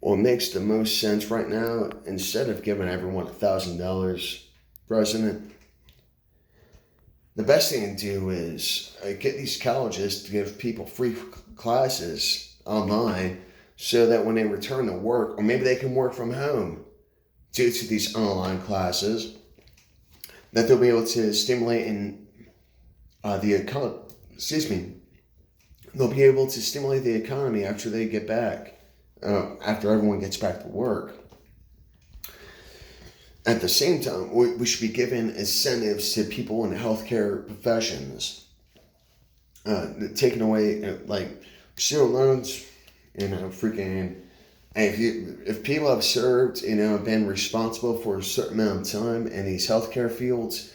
what makes the most sense right now, instead of giving everyone $1,000, President, the best thing to do is get these colleges to give people free classes online so that when they return to work, or maybe they can work from home due to these online classes, that they'll be able to stimulate in the economy. Excuse me. They'll be able to stimulate the economy after they get back, after everyone gets back to work. At the same time, we should be giving incentives to people in healthcare professions, taking away like student loans, freaking. If people have served, been responsible for a certain amount of time in these healthcare fields,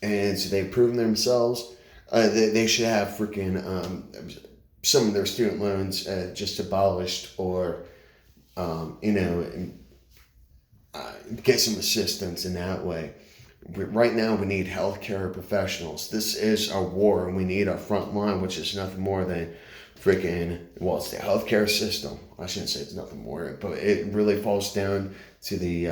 and so they've proven themselves, they should have freaking some of their student loans just abolished, or get some assistance in that way. Right now, we need healthcare professionals. This is a war, and we need our front line, which is nothing more than freaking, well, it's the healthcare system. I shouldn't say it's nothing more, but it really falls down to the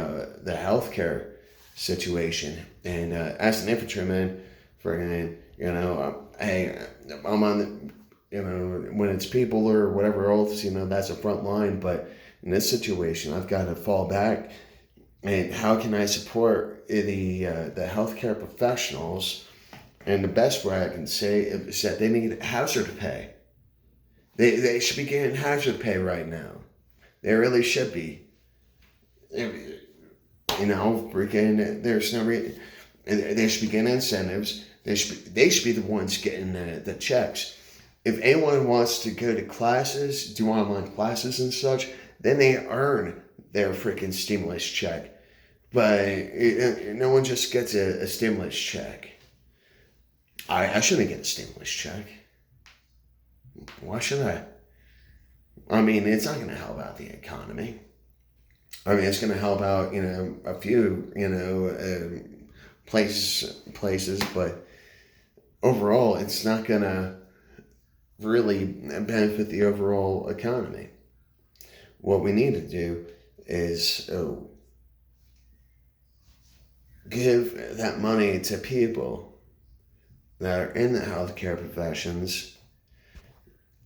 healthcare situation. And as an infantryman, freaking, hey, I'm on the, when it's people or whatever else, that's a front line. But in this situation, I've got to fall back. And how can I support the healthcare professionals? And the best way I can say is that they need hazard pay. They should be getting hazard pay right now. They really should be. Freaking, there's no reason. They should be getting incentives. They should be the ones getting the checks. If anyone wants to go to classes, do online classes and such, then they earn their freaking stimulus check. But no one just gets a stimulus check. I shouldn't get a stimulus check. Why should I? I mean, it's not going to help out the economy. I mean, it's going to help out, a few, places, but overall, it's not going to really benefit the overall economy. What we need to do is give that money to people that are in the healthcare professions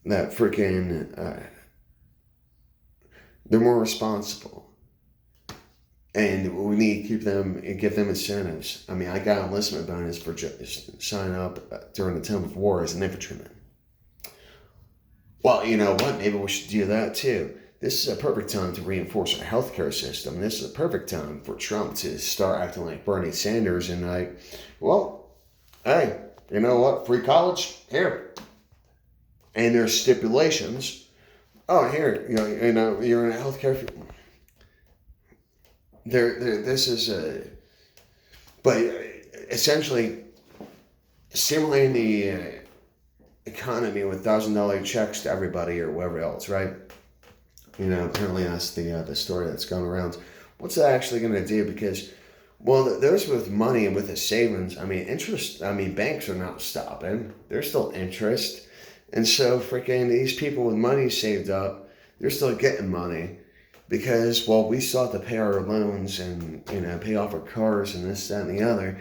that freaking they're more responsible, and we need to keep them and give them incentives. I mean, I got an enlistment bonus for signing up during the time of war as an infantryman. Well, you know what? Maybe we should do that too. This is a perfect time to reinforce our healthcare system. This is a perfect time for Trump to start acting like Bernie Sanders and hey, you know what? Free college? Here. And there's stipulations. Oh, here, you're in a healthcare field. This is but essentially stimulating the economy with $1,000 checks to everybody or whoever else, right? Apparently that's the story that's going around. What's that actually going to do? Because, well, those with money and with the savings, banks are not stopping. There's still interest. And so freaking these people with money saved up, they're still getting money because, well, we still have to pay our loans and, pay off our cars and this, that, and the other.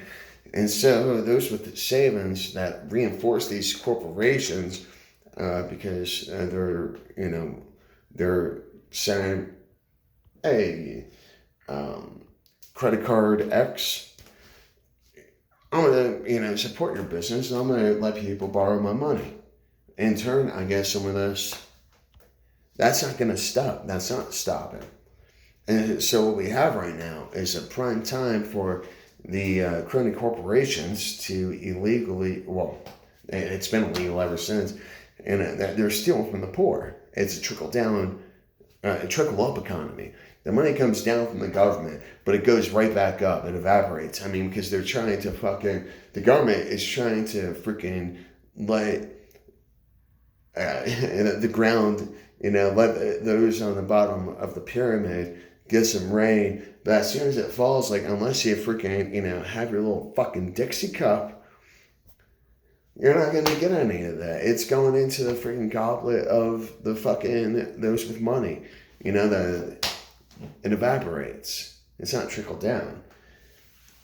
And so those with the savings that reinforce these corporations because they're saying, hey, credit card X, I'm going to, support your business and I'm going to let people borrow my money. In turn, I guess some of this, that's not going to stop. That's not stopping. And so what we have right now is a prime time for the crony corporations to illegally, well, it's been illegal ever since, and they're stealing from the poor. It's a trickle-up economy. The money comes down from the government, but it goes right back up. It evaporates. Because they're trying to the government is trying to freaking let the ground, let those on the bottom of the pyramid get some rain. But as soon as it falls, unless you freaking, have your little fucking Dixie cup, you're not going to get any of that. It's going into the freaking goblet of the fucking those with money. it evaporates. It's not trickled down.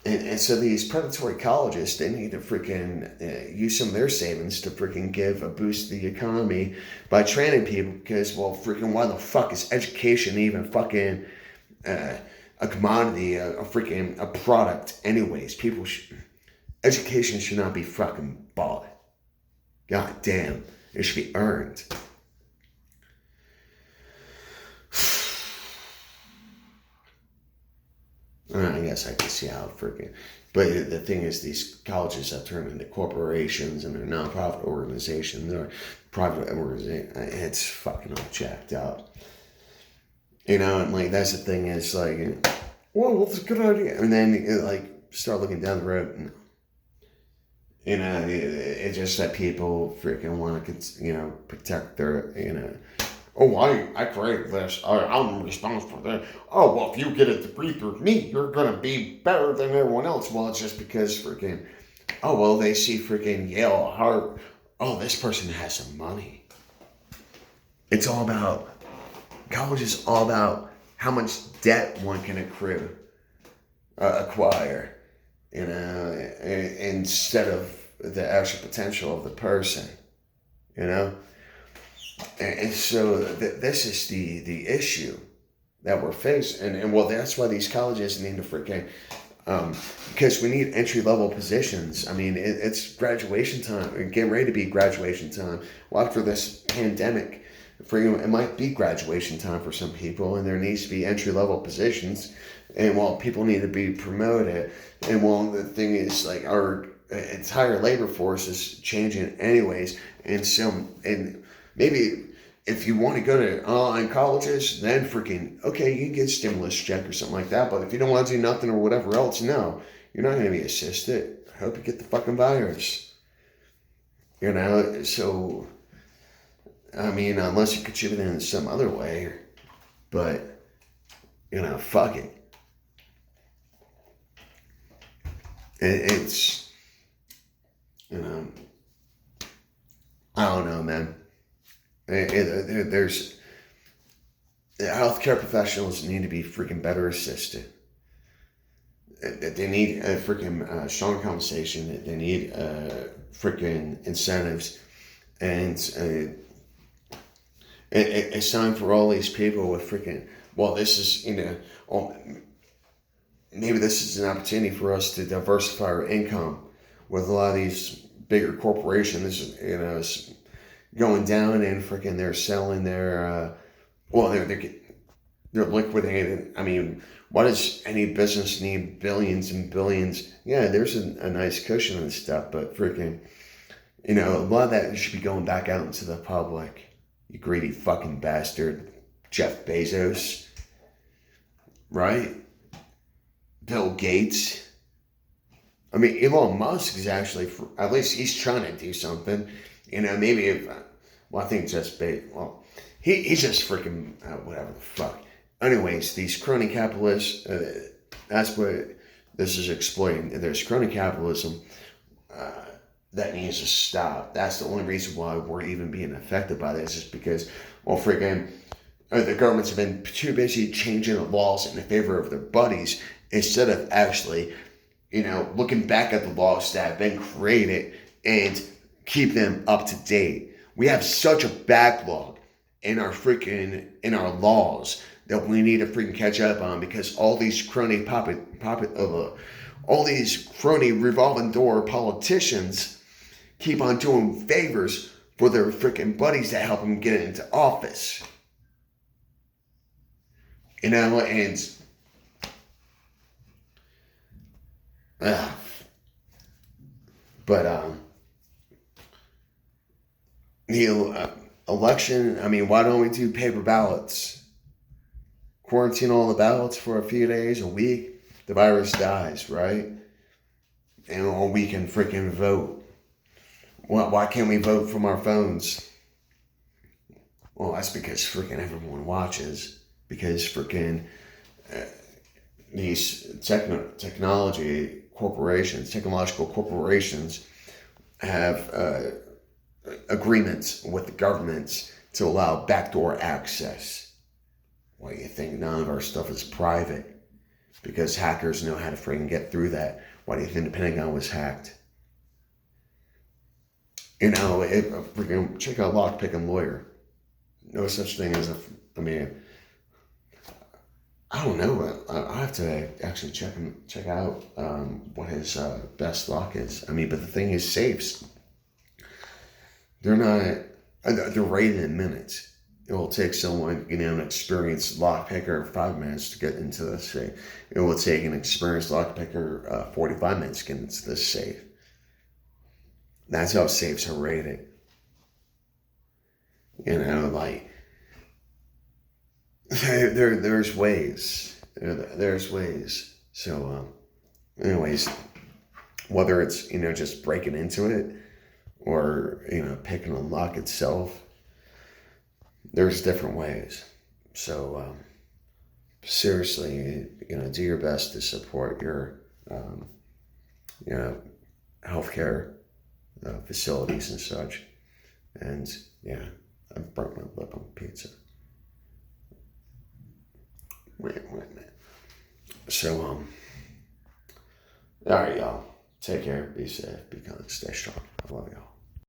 And so these predatory colleges, they need to freaking use some of their savings to freaking give a boost to the economy by training people because, well, freaking why the fuck is education even fucking a commodity, a product anyways? Education should not be fucking bought. God damn. It should be earned. I guess I can see how freaking... But the thing is, these colleges have turned into corporations and they're nonprofit organizations. They're private organizations. It's fucking all jacked up. And like, that's the thing is like, well, that's a good idea. And then start looking down the road and, it's just that people freaking want to, protect their, oh, I created this. I'm responsible for that. Oh, well, if you get a degree through me, you're going to be better than everyone else. Well, it's just because freaking, oh, well, they see freaking Yale, Harvard. Oh, this person has some money. It's all about, college is all about how much debt one can acquire, instead of the actual potential of the person, And so this is the issue that we're facing. And well, that's why these colleges need to freaking, because we need entry-level positions. I mean, it's graduation time, getting ready to be graduation time. Well, after this pandemic, it might be graduation time for some people, and there needs to be entry-level positions. And while people need to be promoted, and while the thing is, like, our entire labor force is changing anyways, and maybe if you want to go to online colleges, then freaking, okay, you can get a stimulus check or something like that. But if you don't want to do nothing or whatever else, no, you're not going to be assisted. I hope you get the fucking virus. So, I mean, unless you contribute in some other way, but, fuck it. It's, I don't know, man. There's healthcare professionals need to be freaking better assisted. They need a freaking strong compensation. They need freaking incentives, and it's time for all these people with freaking. Well, this is maybe this is an opportunity for us to diversify our income with a lot of these bigger corporations. It's going down and freaking they're selling their they're liquidated. I mean, why does any business need billions and billions? Yeah, there's a nice cushion and stuff, but freaking, a lot of that should be going back out into the public. You greedy fucking bastard, Jeff Bezos, right? Bill Gates. I mean, Elon Musk is actually, at least he's trying to do something. Maybe if, I think just, he's just freaking, whatever the fuck. Anyways, these crony capitalists, that's what this is exploiting. There's crony capitalism that needs to stop. That's the only reason why we're even being affected by this is because, freaking, the governments have been too busy changing the laws in favor of their buddies instead of actually, looking back at the laws that have been created and keep them up to date. We have such a backlog in our laws that we need to freaking catch up on because all these crony all these crony revolving door politicians keep on doing favors for their freaking buddies that help them get into office. And the election, I mean, why don't we do paper ballots? Quarantine all the ballots for a few days, a week, the virus dies, right? And we can freaking vote. Why can't we vote from our phones? Well, that's because freaking everyone watches. Because freaking these technological corporations have agreements with the governments to allow backdoor access. What do you think? None of our stuff is private because hackers know how to freaking get through that. Why do you think the Pentagon was hacked? You know, freaking check out Lockpicking Lawyer. No such thing as I mean, I don't know. I have to actually check out what his best lock is. I mean, but the thing is, safes, they're not, they're rated in minutes. It will take someone, an experienced lockpicker 5 minutes to get into the safe. It will take an experienced lockpicker 45 minutes to get into the safe. That's how safes are rated. Like, there's ways. There's ways. So, anyways, whether it's, just breaking into it or, picking a lock itself, there's different ways. So, seriously, do your best to support your, healthcare facilities and such. And yeah, I burnt my lip on pizza. Wait a minute. So, all right, y'all. Take care. Be safe. Be kind. Stay strong. I love y'all.